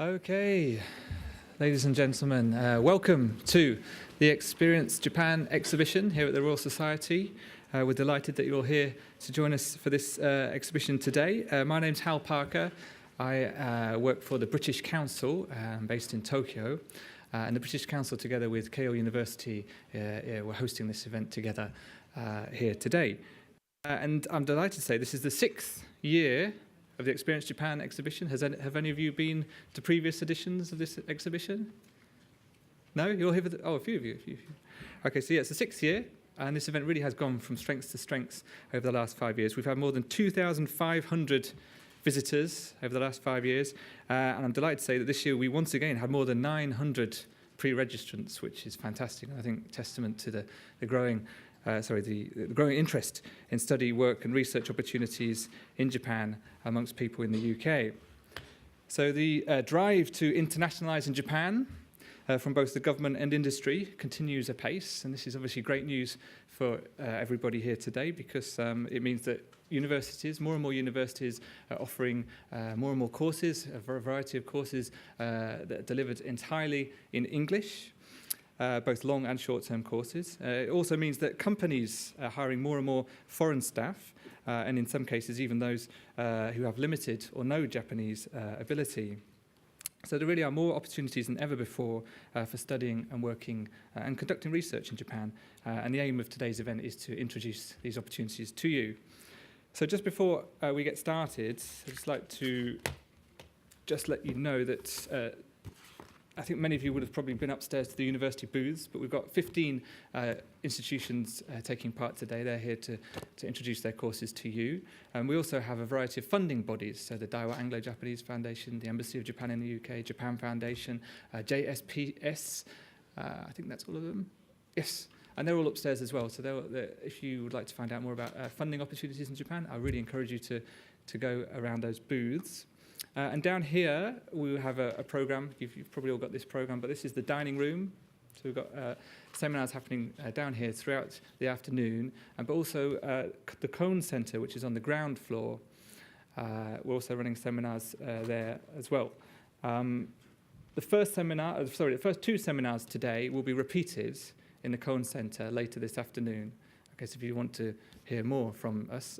Okay, ladies and gentlemen, welcome to the Experience Japan exhibition here at the Royal Society. We're delighted that you're all here to join us for this exhibition today. My name's Hal Parker. I work for the British Council, based in Tokyo. And the British Council, together with Keio University, we're hosting this event together here today. And I'm delighted to say this is the 6th year of the Experience Japan exhibition. Have any of you been to previous editions of this exhibition? No? You're all here for a few of you. Okay, so yeah, it's the 6th year, and this event really has gone from strength to strength over the last 5 years. We've had more than 2,500 visitors over the last 5 years, and I'm delighted to say that this year we once again had more than 900 pre-registrants, which is fantastic, and I think testament to the growing interest in study, work and research opportunities in Japan amongst people in the UK. So the drive to internationalise in Japan from both the government and industry continues apace, and this is obviously great news for everybody here today, because it means that more and more universities are offering more and more courses, a variety of courses that are delivered entirely in English. Both long and short-term courses. It also means that companies are hiring more and more foreign staff, and in some cases even those who have limited or no Japanese ability. So there really are more opportunities than ever before for studying and working and conducting research in Japan. And the aim of today's event is to introduce these opportunities to you. So just before we get started, I'd just like to let you know that I think many of you would have probably been upstairs to the university booths, but we've got 15 institutions taking part today. They're here to introduce their courses to you. And we also have a variety of funding bodies, so the Daiwa Anglo-Japanese Foundation, the Embassy of Japan in the UK, Japan Foundation, JSPS, I think that's all of them. Yes, and they're all upstairs as well. So if you would like to find out more about funding opportunities in Japan, I really encourage you to go around those booths. And down here, we have a program. You've probably all got this program, but this is the dining room. So we've got seminars happening down here throughout the afternoon, but also the Cone Centre, which is on the ground floor. We're also running seminars there as well. The first two seminars today will be repeated in the Cone Centre later this afternoon. Okay, so if you want to hear more from us,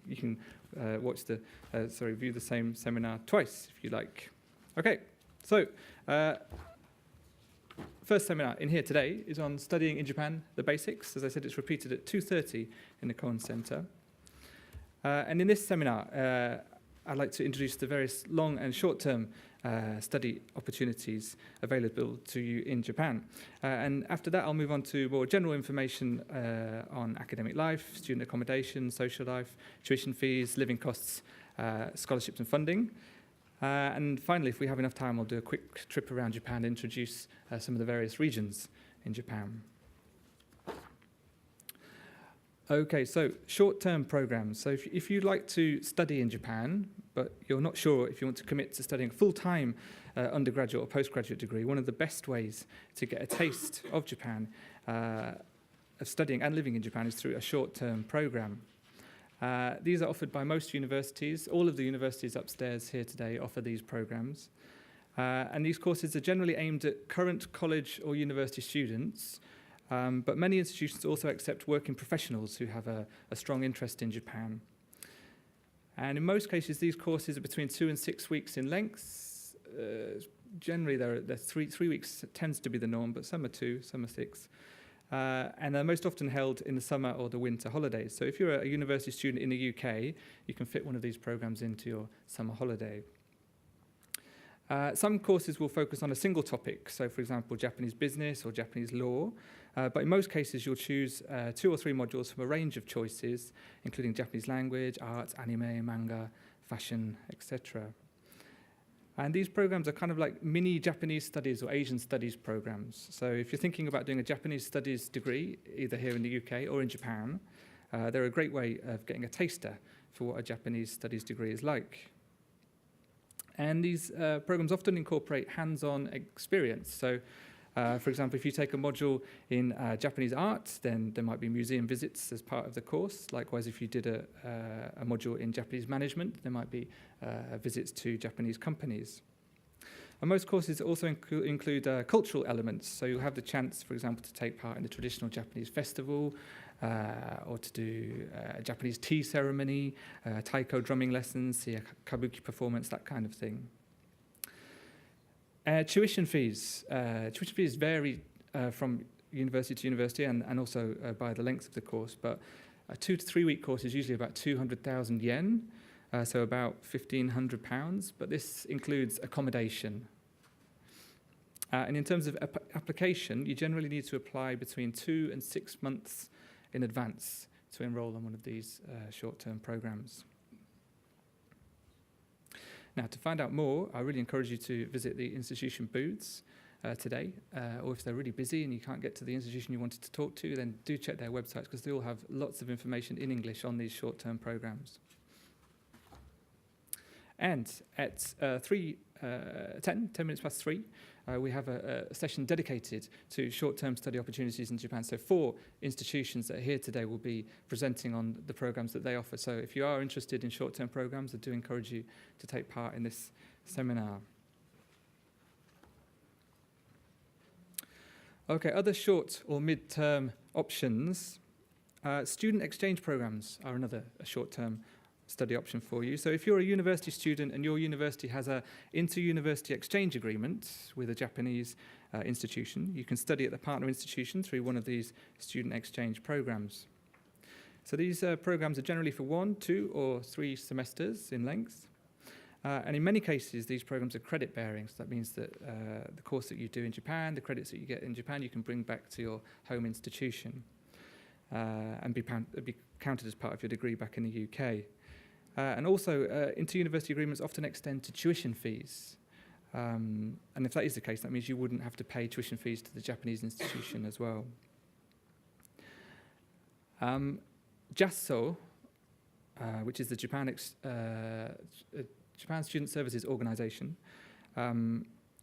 you can view the same seminar twice if you like. Okay, so first seminar in here today is on studying in Japan, the basics. As I said, it's repeated at 2:30 in the Cohen Centre. And in this seminar, I'd like to introduce the various long and short-term study opportunities available to you in Japan. And after that, I'll move on to more general information on academic life, student accommodation, social life, tuition fees, living costs, scholarships and funding. And finally, if we have enough time, I'll do a quick trip around Japan and introduce some of the various regions in Japan. Okay, so short-term programs. So if you'd like to study in Japan, but you're not sure if you want to commit to studying a full-time undergraduate or postgraduate degree, one of the best ways to get a taste of Japan, of studying and living in Japan, is through a short-term program. These are offered by most universities. All of the universities upstairs here today offer these programs. And these courses are generally aimed at current college or university students, but many institutions also accept working professionals who have a strong interest in Japan. And in most cases, these courses are between 2 and 6 weeks in length. Generally, they're 3 weeks tends to be the norm, but some are 2, some are 6. And they're most often held in the summer or the winter holidays. So if you're a university student in the UK, you can fit one of these programs into your summer holiday. Some courses will focus on a single topic, so for example, Japanese business or Japanese law, but in most cases you'll choose 2 or 3 modules from a range of choices, including Japanese language, arts, anime, manga, fashion, etc. And these programs are kind of like mini Japanese studies or Asian studies programs. So if you're thinking about doing a Japanese studies degree, either here in the UK or in Japan, they're a great way of getting a taster for what a Japanese studies degree is like. And these programs often incorporate hands-on experience. So, for example, if you take a module in Japanese art, then there might be museum visits as part of the course. Likewise, if you did a module in Japanese management, there might be visits to Japanese companies. And most courses also include cultural elements. So you'll have the chance, for example, to take part in the traditional Japanese festival, or to do a Japanese tea ceremony, taiko drumming lessons, see a kabuki performance, that kind of thing. Tuition fees. Tuition fees vary from university to university and also by the length of the course, but a 2 to 3 week course is usually about 200,000 yen, so about £1,500, but this includes accommodation. And in terms of application, you generally need to apply between 2 and 6 months in advance to enroll on one of these short-term programs. Now, to find out more, I really encourage you to visit the institution booths today, or if they're really busy and you can't get to the institution you wanted to talk to, then do check their websites, because they all have lots of information in English on these short-term programs. And at 10 minutes past 3, we have a session dedicated to short-term study opportunities in Japan. So 4 institutions that are here today will be presenting on the programs that they offer. So if you are interested in short-term programs, I do encourage you to take part in this seminar. Okay, other short or mid-term options. Student exchange programs are another short-term study option for you. So if you're a university student and your university has an inter-university exchange agreement with a Japanese institution, you can study at the partner institution through one of these student exchange programs. So these programs are generally for 1, 2, or 3 semesters in length. And in many cases, these programs are credit-bearing. So that means that the course that you do in Japan, the credits that you get in Japan, you can bring back to your home institution and be counted as part of your degree back in the UK. And also, inter-university agreements often extend to tuition fees. And if that is the case, that means you wouldn't have to pay tuition fees to the Japanese institution as well. JASO, which is the Japan Student Services Organization,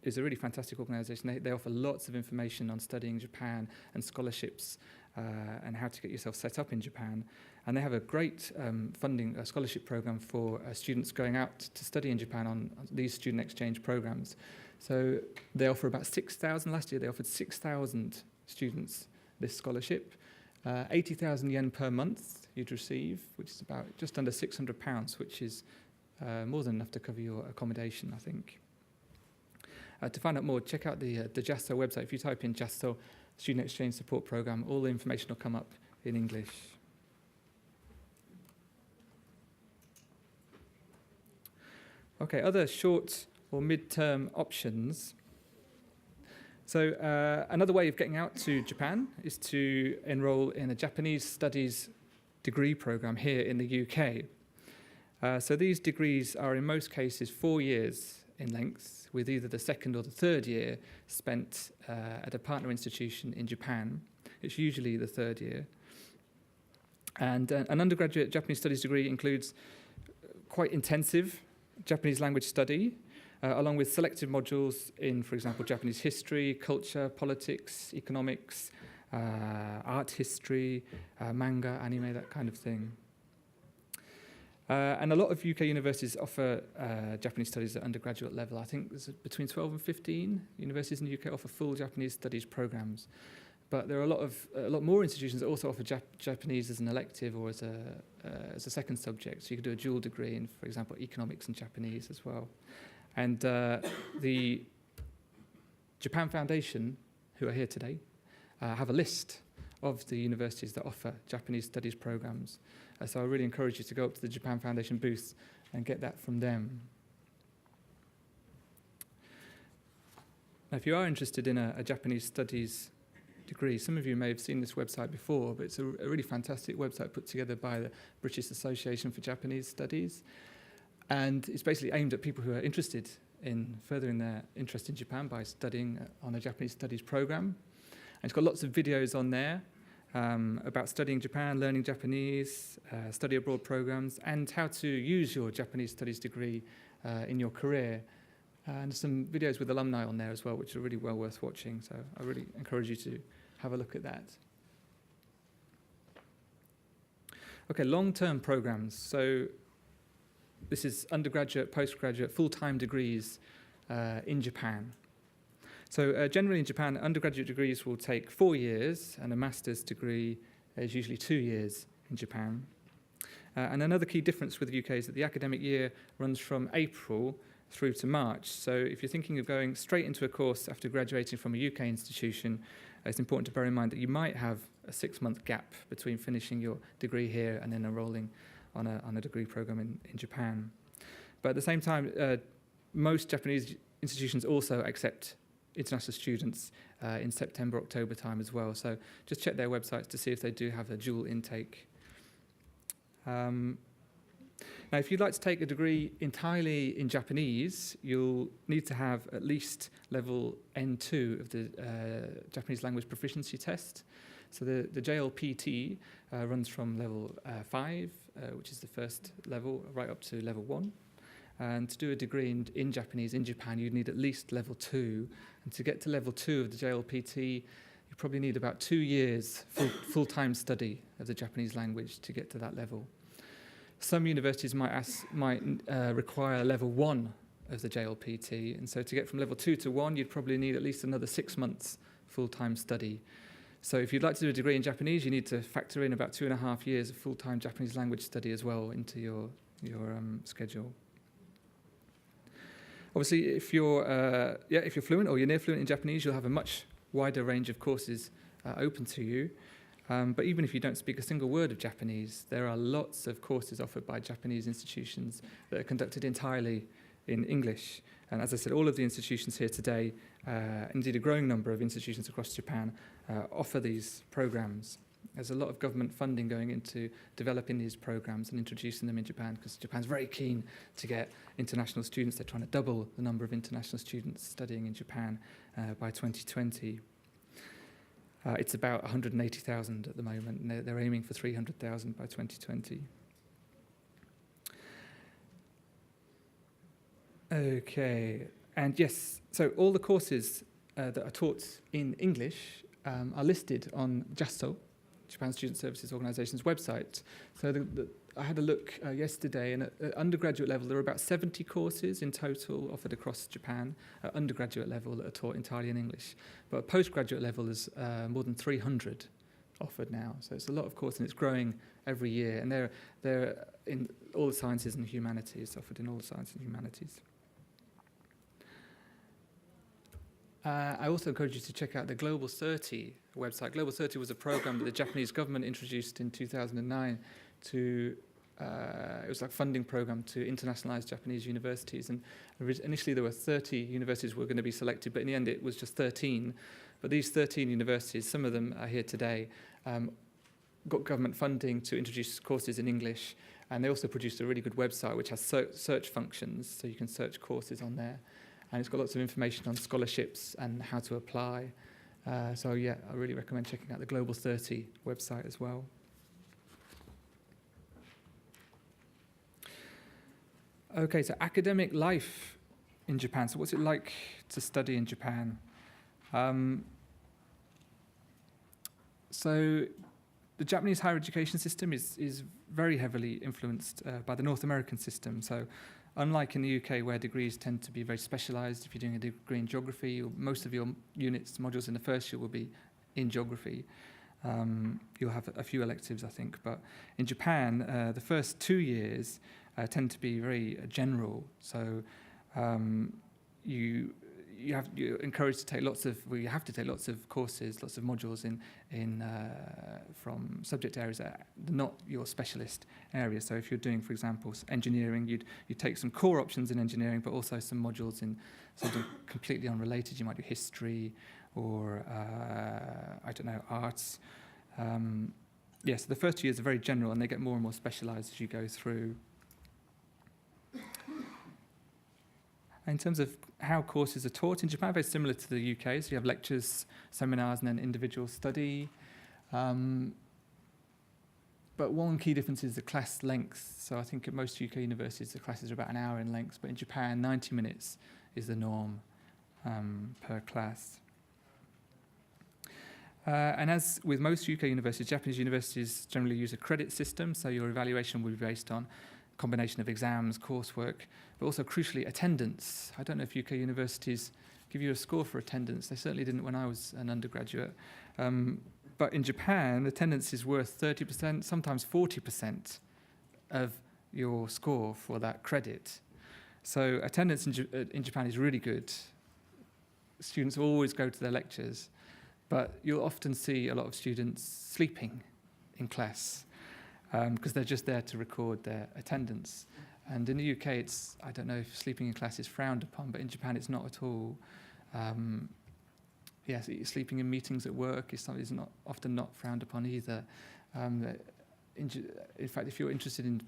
is a really fantastic organization. They offer lots of information on studying Japan and scholarships and how to get yourself set up in Japan. And they have a great funding scholarship program for students going out to study in Japan on these student exchange programs. So they offer about 6,000. Last year they offered 6,000 students this scholarship. 80,000 yen per month you'd receive, which is about just under £600, which is more than enough to cover your accommodation, I think. To find out more, check out the JASO website. If you type in JASO Student Exchange Support Program, all the information will come up in English. Okay, other short or mid-term options. So another way of getting out to Japan is to enroll in a Japanese studies degree program here in the UK. So these degrees are in most cases 4 years in length, with either the 2nd or the 3rd year spent at a partner institution in Japan. It's usually the 3rd year. And an undergraduate Japanese studies degree includes quite intensive Japanese language study, along with selective modules in, for example, Japanese history, culture, politics, economics, art history, manga, anime, that kind of thing. And a lot of UK universities offer Japanese studies at undergraduate level. I think there's between 12 and 15 universities in the UK offer full Japanese studies programs. But there are a lot more institutions that also offer Japanese as an elective or as a second subject. So you could do a dual degree in, for example, economics and Japanese as well. And the Japan Foundation, who are here today, have a list of the universities that offer Japanese studies programs. So I really encourage you to go up to the Japan Foundation booth and get that from them. Now, if you are interested in a Japanese studies degree, some of you may have seen this website before, but it's a really fantastic website put together by the British Association for Japanese Studies. And it's basically aimed at people who are interested in furthering their interest in Japan by studying on a Japanese studies program. And it's got lots of videos on there about studying Japan, learning Japanese, study abroad programs, and how to use your Japanese studies degree in your career. And some videos with alumni on there as well, which are really well worth watching. So I really encourage you to have a look at that. Okay, long-term programs. So this is undergraduate, postgraduate, full-time degrees in Japan. So generally in Japan, undergraduate degrees will take 4 years, and a master's degree is usually 2 years in Japan. And another key difference with the UK is that the academic year runs from April through to March. So if you're thinking of going straight into a course after graduating from a UK institution, it's important to bear in mind that you might have a 6-month gap between finishing your degree here and then enrolling on a degree program in Japan. But at the same time, most Japanese institutions also accept international students in September, October time as well. So just check their websites to see if they do have a dual intake. Now, if you'd like to take a degree entirely in Japanese, you'll need to have at least level N2 of the Japanese language proficiency test. So the JLPT runs from level 5, which is the first level, right up to level 1. And to do a degree in Japanese in Japan, you'd need at least level 2. And to get to level 2 of the JLPT, you probably need about 2 years full-time study of the Japanese language to get to that level. Some universities might require level 1 of the JLPT, and so to get from level 2 to 1, you'd probably need at least another 6 months full-time study. So if you'd like to do a degree in Japanese, you need to factor in about 2.5 years of full-time Japanese language study as well into your schedule. Obviously, if you're fluent or you're near fluent in Japanese, you'll have a much wider range of courses open to you. But even if you don't speak a single word of Japanese, there are lots of courses offered by Japanese institutions that are conducted entirely in English. And as I said, all of the institutions here today, indeed a growing number of institutions across Japan, offer these programs. There's a lot of government funding going into developing these programs and introducing them in Japan, because Japan's very keen to get international students. They're trying to double the number of international students studying in Japan by 2020. It's about 180,000 at the moment, and they're aiming for 300,000 by 2020. Okay, and yes, so all the courses that are taught in English are listed on JASO, Japan Student Services Organization's website. So I had a look yesterday, and at undergraduate level, there are about 70 courses in total offered across Japan at undergraduate level that are taught entirely in English. But at postgraduate level, there's more than 300 offered now. So it's a lot of courses, and it's growing every year. And they're in all the sciences and humanities, offered in all the sciences and humanities. I also encourage you to check out the Global 30 website. Global 30 was a program that the Japanese government introduced in 2009 to, it was like a funding program to internationalize Japanese universities. And initially there were 30 universities were going to be selected, but in the end it was just 13. But these 13 universities, some of them are here today, got government funding to introduce courses in English. And they also produced a really good website which has search functions, so you can search courses on there. And it's got lots of information on scholarships and how to apply. So yeah, I really recommend checking out the Global 30 website as well. Okay, so academic life in Japan. So what's it like to study in Japan? So the Japanese higher education system is very heavily influenced by the North American system. So unlike in the UK, where degrees tend to be very specialised, if you're doing a degree in geography, most of your modules in the first year will be in geography. You'll have a few electives, I think. But in Japan, the first 2 years tend to be very general. So you're encouraged to take you have to take lots of courses, lots of modules from subject areas that are not your specialist area. So if you're doing, for example, engineering, you'd take some core options in engineering, but also some modules in something completely unrelated. You might do history or, arts. So the first 2 years are very general, and they get more and more specialised as you go through. In terms of how courses are taught in Japan, very similar to the UK. So you have lectures, seminars, and then individual study. But one key difference is the class length. So I think at most UK universities, the classes are about an hour in length. But in Japan, 90 minutes is the norm per class. And as with most UK universities, Japanese universities generally use a credit system. So your evaluation will be based on combination of exams, coursework, but also crucially attendance. I don't know if UK universities give you a score for attendance. They certainly didn't when I was an undergraduate. But in Japan, attendance is worth 30%, sometimes 40% of your score for that credit. So attendance in Japan is really good. Students always go to their lectures, but you'll often see a lot of students sleeping in class because they're just there to record their attendance. And in the UK, I don't know if sleeping in class is frowned upon, but in Japan it's not at all. Yes, sleeping in meetings at work is often not frowned upon either. In fact, if you're interested in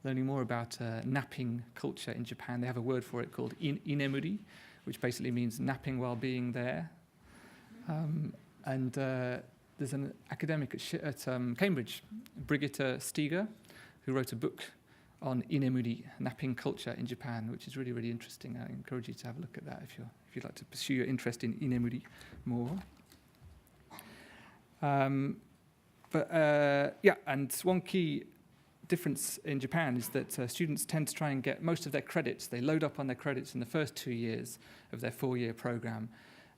learning more about napping culture in Japan, they have a word for it called inemuri, which basically means napping while being there. There's an academic at Cambridge, Brigitte Steger, who wrote a book on inemuri, napping culture in Japan, which is really, really interesting. I encourage you to have a look at that if you'd like to pursue your interest in inemuri more. And one key difference in Japan is that students tend to try and get most of their credits. They load up on their credits in the first 2 years of their 4-year program,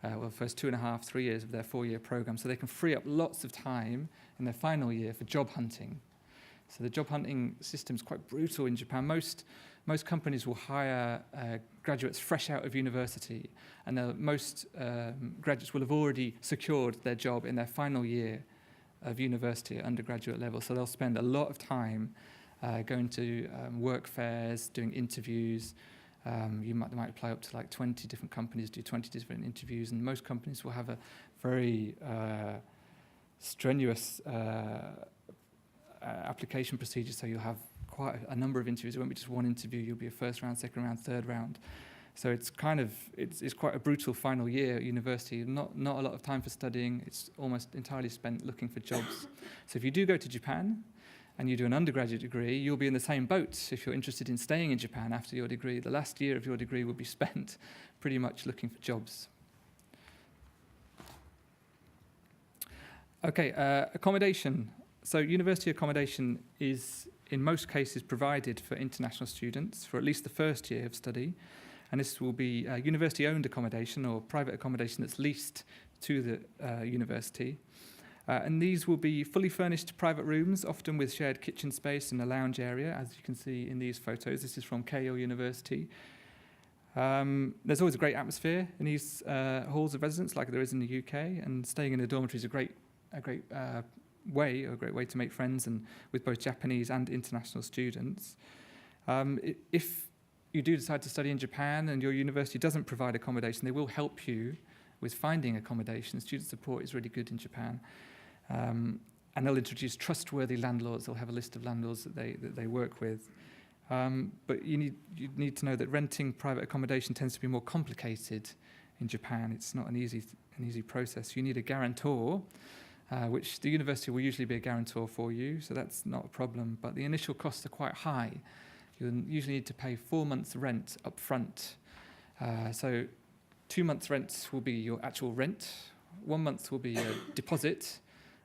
or first 2.5, 3 years of their 4-year program, so they can free up lots of time in their final year for job hunting. So the job hunting system is quite brutal in Japan. Most companies will hire graduates fresh out of university, and most graduates will have already secured their job in their final year of university at undergraduate level. So they'll spend a lot of time going to work fairs, doing interviews. They might apply up to like 20 different companies, do 20 different interviews, and most companies will have a very strenuous application procedure, so you'll have quite a number of interviews. It won't be just one interview, you'll be a first round, second round, third round. So it's quite a brutal final year at university, not a lot of time for studying, it's almost entirely spent looking for jobs. So if you do go to Japan and you do an undergraduate degree, you'll be in the same boat if you're interested in staying in Japan after your degree. The last year of your degree will be spent pretty much looking for jobs. Okay, accommodation. So university accommodation is, in most cases, provided for international students for at least the first year of study. And this will be university-owned accommodation or private accommodation that's leased to the university. And these will be fully furnished private rooms, often with shared kitchen space and a lounge area, as you can see in these photos. This is from Keio University. There's always a great atmosphere in these halls of residence, like there is in the UK, and staying in a dormitory is a great way to make friends, and with both Japanese and international students. If you do decide to study in Japan and your university doesn't provide accommodation, they will help you with finding accommodation. Student support is really good in Japan. And they'll introduce trustworthy landlords. They'll have a list of landlords that they work with. But you need to know that renting private accommodation tends to be more complicated in Japan. It's not an easy process. You need a guarantor, which the university will usually be a guarantor for you, so that's not a problem. But the initial costs are quite high. You'll usually need to pay 4 months' rent up front. So 2 months' rent will be your actual rent. 1 month will be your deposit,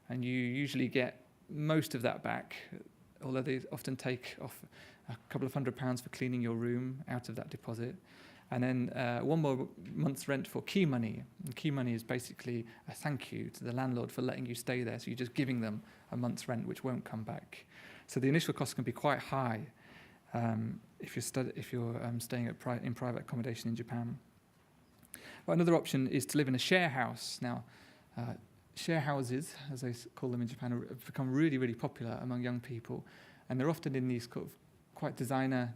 and you usually get most of that back, although they often take off a couple of £100 for cleaning your room out of that deposit. And then 1 more month's rent for key money. And key money is basically a thank you to the landlord for letting you stay there. So you're just giving them a month's rent, which won't come back. So the initial costs can be quite high if you're staying in private accommodation in Japan. But another option is to live in a share house. Now, share houses, as they call them in Japan, have become really, really popular among young people. And they're often in these quite designer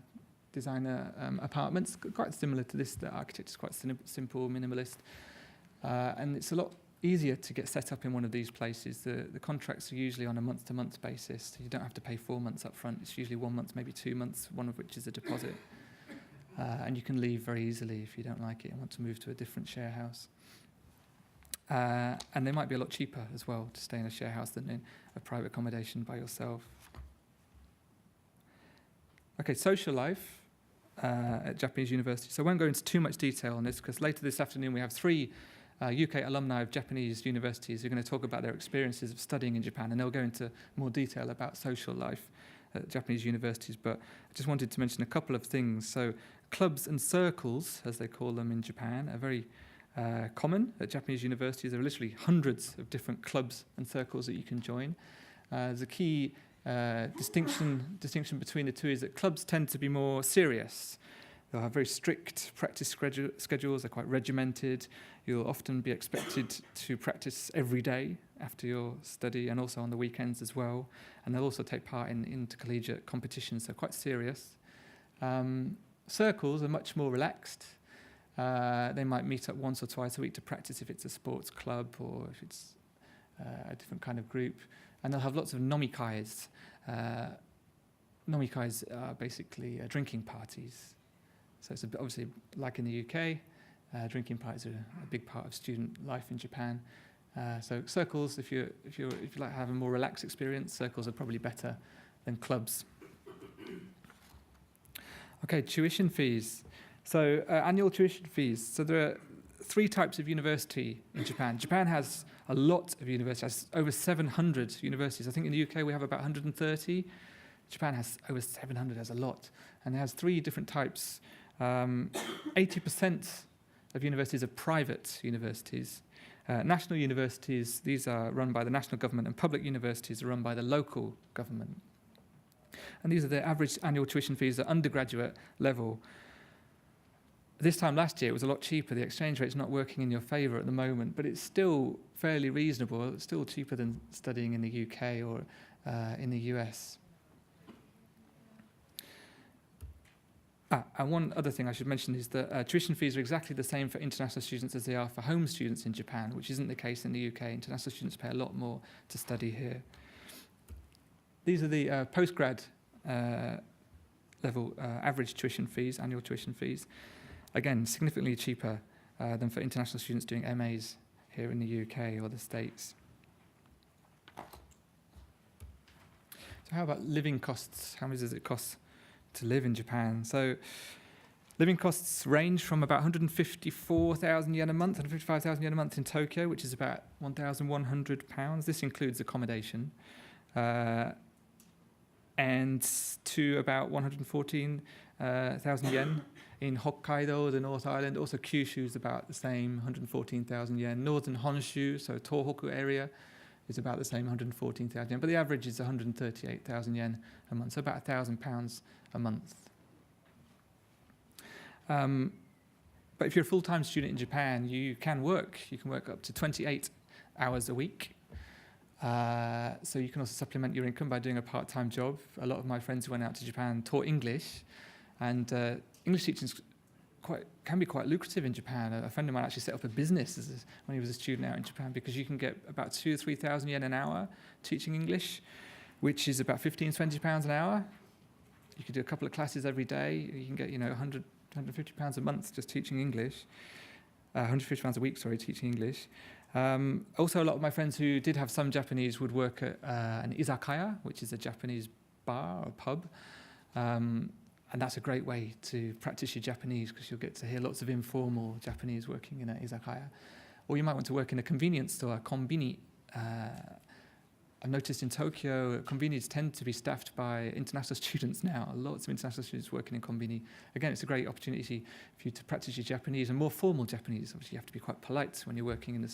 apartments, quite similar to this. The architecture is quite simple, minimalist. And it's a lot easier to get set up in one of these places. The contracts are usually on a month-to-month basis, so you don't have to pay 4 months up front. It's usually 1 month, maybe 2 months, one of which is a deposit. And you can leave very easily if you don't like it and want to move to a different share house. And they might be a lot cheaper as well to stay in a share house than in a private accommodation by yourself. Okay, social life at Japanese university. So I won't go into too much detail on this because later this afternoon we have 3 UK alumni of Japanese universities who are going to talk about their experiences of studying in Japan, and they'll go into more detail about social life at Japanese universities, but I just wanted to mention a couple of things. So clubs and circles, as they call them in Japan, are very common at Japanese universities. There are literally hundreds of different clubs and circles that you can join. There's a key distinction between the two is that clubs tend to be more serious. They'll have very strict practice schedules. They're quite regimented. You'll often be expected to practice every day after your study and also on the weekends as well. And they'll also take part in intercollegiate competitions, so quite serious. Circles are much more relaxed. They might meet up once or twice a week to practice if it's a sports club or if it's a different kind of group. And they'll have lots of nomikais. Nomikais are basically drinking parties. So it's obviously like in the UK, drinking parties are a big part of student life in Japan. So circles, if you like to have a more relaxed experience, circles are probably better than clubs. Okay, tuition fees. So annual tuition fees. So there are 3 types of university in Japan. Japan has a lot of universities, over 700 universities. I think in the UK we have about 130. Japan has over 700, has a lot. And it has 3 different types. 80% of universities are private universities. National universities, these are run by the national government, and public universities are run by the local government. And these are the average annual tuition fees at undergraduate level. This time last year it was a lot cheaper. The exchange rate's not working in your favour at the moment, but it's still fairly reasonable. It's still cheaper than studying in the UK or in the US. And one other thing I should mention is that tuition fees are exactly the same for international students as they are for home students in Japan, which isn't the case in the UK. International students pay a lot more to study here. These are the postgrad level average tuition fees, annual tuition fees. Again, significantly cheaper than for international students doing MAs here in the UK or the States. So how about living costs? How much does it cost to live in Japan? So living costs range from about 154,000 yen a month, 155,000 yen a month in Tokyo, which is about £1,100. This includes accommodation. And to about 114,000 yen in Hokkaido, the North Island. Also Kyushu is about the same, 114,000 yen. Northern Honshu, so Tohoku area, is about the same, 114,000 yen. But the average is 138,000 yen a month, so about £1,000 a month. But if you're a full-time student in Japan, you can work. You can work up to 28 hours a week. So you can also supplement your income by doing a part-time job. A lot of my friends who went out to Japan taught English, and English teaching can be quite lucrative in Japan. A friend of mine actually set up a business when he was a student out in Japan, because you can get about 2,000 or 3,000 yen an hour teaching English, which is about £15-20 an hour. You could do a couple of classes every day. You can get, £150 a month just teaching English. £150 a week, teaching English. Also, a lot of my friends who did have some Japanese would work at an izakaya, which is a Japanese bar or pub. And that's a great way to practice your Japanese, because you'll get to hear lots of informal Japanese working in an izakaya. Or you might want to work in a convenience store, a konbini. I've noticed in Tokyo, konbinis tend to be staffed by international students now. Lots of international students working in konbini. Again, it's a great opportunity for you to practice your Japanese, and more formal Japanese. Obviously, you have to be quite polite when you're working in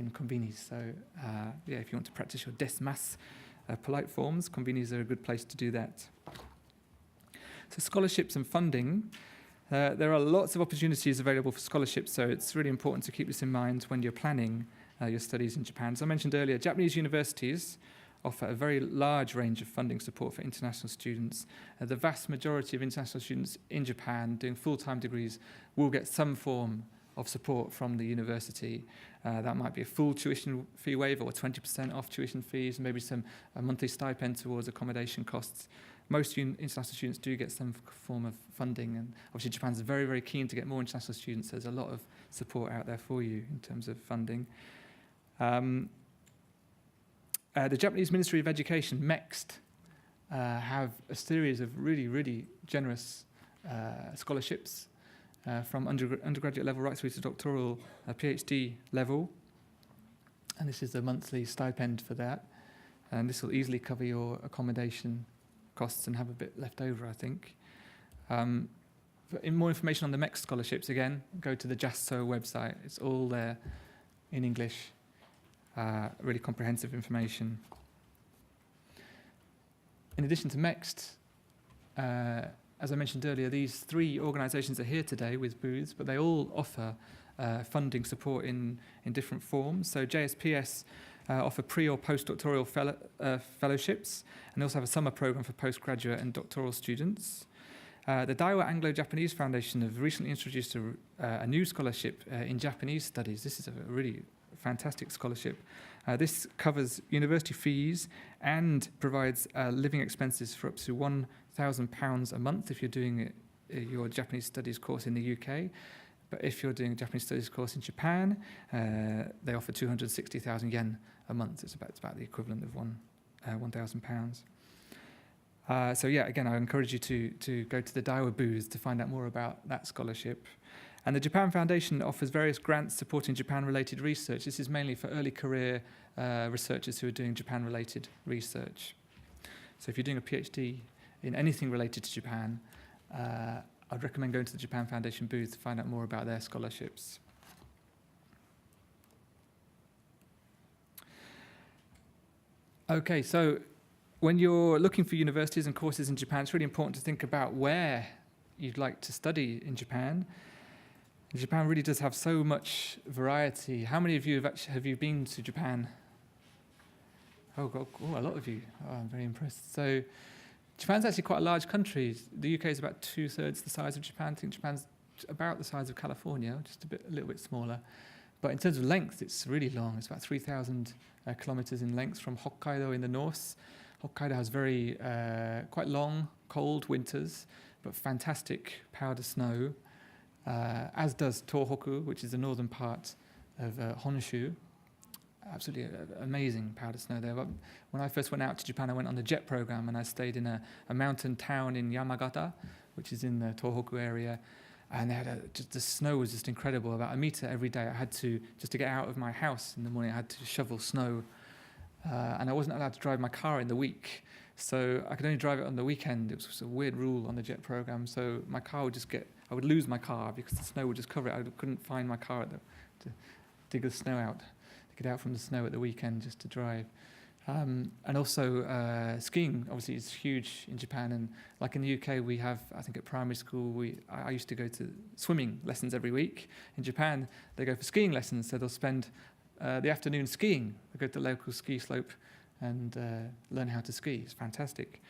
konbinis. So, if you want to practice your desmas, polite forms, konbinis are a good place to do that. So scholarships and funding. There are lots of opportunities available for scholarships, so it's really important to keep this in mind when you're planning your studies in Japan. As I mentioned earlier, Japanese universities offer a very large range of funding support for international students. The vast majority of international students in Japan doing full-time degrees will get some form of support from the university. That might be a full tuition fee waiver or 20% off tuition fees, maybe a monthly stipend towards accommodation costs. Most international students do get some form of funding, and obviously Japan's very, very keen to get more international students. There's a lot of support out there for you in terms of funding. The Japanese Ministry of Education, MEXT, have a series of really, really generous scholarships from undergraduate level right through to doctoral PhD level. And this is the monthly stipend for that. And this will easily cover your accommodation costs and have a bit left over, I think. For more information on the MEX scholarships, again, go to the JASTO website. It's all there in English, really comprehensive information. In addition to MEXT, as I mentioned earlier, these 3 organisations are here today with booths, but they all offer funding support in different forms. So JSPS offer pre- or postdoctoral fellowships, and they also have a summer programme for postgraduate and doctoral students. The Daiwa Anglo-Japanese Foundation have recently introduced a new scholarship in Japanese studies. This is a really fantastic scholarship. This covers university fees and provides living expenses for up to £1,000 a month if you're doing your Japanese studies course in the UK. But if you're doing a Japanese studies course in Japan, they offer 260,000 yen a month. It's about the equivalent of £1,000. So yeah, again, I encourage you to go to the Daiwa booth to find out more about that scholarship. And the Japan Foundation offers various grants supporting Japan-related research. This is mainly for early career researchers who are doing Japan-related research. So if you're doing a PhD in anything related to Japan, I'd recommend going to the Japan Foundation booth to find out more about their scholarships. Okay, so when you're looking for universities and courses in Japan, it's really important to think about where you'd like to study in Japan. Japan really does have so much variety. How many of you have you been to Japan? Oh, God, a lot of you. Oh, I'm very impressed. So Japan's actually quite a large country. The UK is about 2/3 the size of Japan. I think Japan's about the size of California, just a little bit smaller. But in terms of length, it's really long. It's about 3,000 kilometers in length from Hokkaido in the north. Hokkaido has very quite long, cold winters, but fantastic powder snow, as does Tohoku, which is the northern part of Honshu. Absolutely amazing powder snow there. When I first went out to Japan, I went on the JET program, and I stayed in a mountain town in Yamagata, which is in the Tohoku area. And they had the snow was just incredible. About a meter every day. I had to, just to get out of my house in the morning, I had to shovel snow. And I wasn't allowed to drive my car in the week. So I could only drive it on the weekend. It was just a weird rule on the JET program. So my car would I would lose my car because the snow would just cover it. I couldn't find my car to dig the snow out, to get out from the snow at the weekend just to drive. And also skiing, obviously, is huge in Japan. And like in the UK, we have, I think at primary school, I used to go to swimming lessons every week. In Japan, they go for skiing lessons, so they'll spend the afternoon skiing. They go to the local ski slope and learn how to ski. It's fantastic.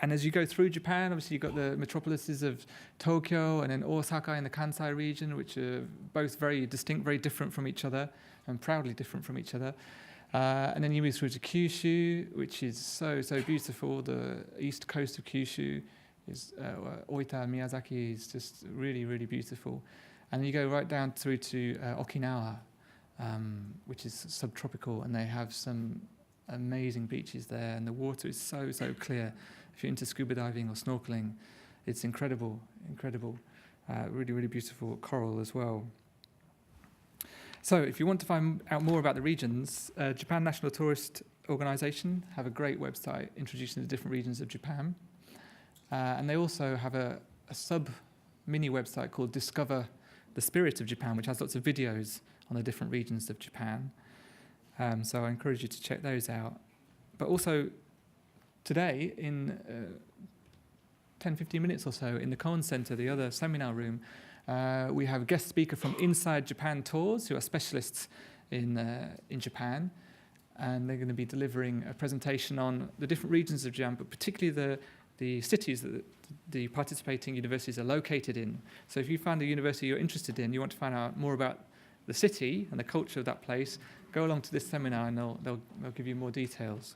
And as you go through Japan, obviously you've got the metropolises of Tokyo and then Osaka in the Kansai region, which are both very distinct, very different from each other, and proudly different from each other. And then you move through to Kyushu, which is so beautiful. The east coast of Kyushu is Oita, Miyazaki is just really, really beautiful. And you go right down through to Okinawa, which is subtropical, and they have some amazing beaches there, and the water is so clear. If you're into scuba diving or snorkeling, it's incredible. Really, really beautiful coral as well. So if you want to find out more about the regions, Japan National Tourist Organization have a great website introducing the different regions of Japan. And they also have a sub-mini website called Discover the Spirit of Japan, which has lots of videos on the different regions of Japan. So I encourage you to check those out. But also today, in 10-15 minutes or so, in the Cohen Center, the other seminar room, we have a guest speaker from Inside Japan Tours, who are specialists in Japan, and they're going to be delivering a presentation on the different regions of Japan, but particularly the cities that the participating universities are located in. So if you find a university you're interested in, you want to find out more about the city and the culture of that place, go along to this seminar and they'll give you more details.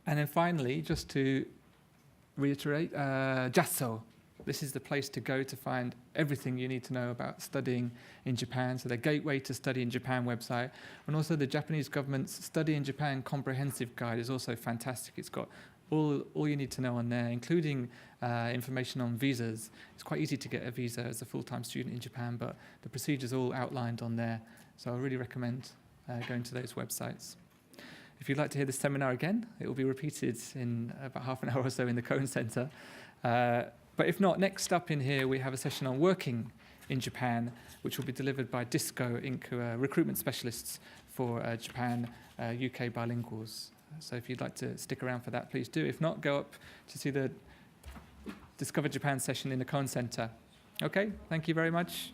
And then finally, just to reiterate, JASTO. This is the place to go to find everything you need to know about studying in Japan. So the Gateway to Study in Japan website. And also the Japanese government's Study in Japan Comprehensive Guide is also fantastic. It's got all you need to know on there, including information on visas. It's quite easy to get a visa as a full-time student in Japan, but the procedures all outlined on there. So I really recommend going to those websites. If you'd like to hear this seminar again, it will be repeated in about half an hour or so in the Cone Centre. But if not, next up in here we have a session on working in Japan, which will be delivered by Disco Inc., who are recruitment specialists for Japan, UK bilinguals. So if you'd like to stick around for that, please do. If not, go up to see the Discover Japan session in the Cone Centre. Okay, thank you very much.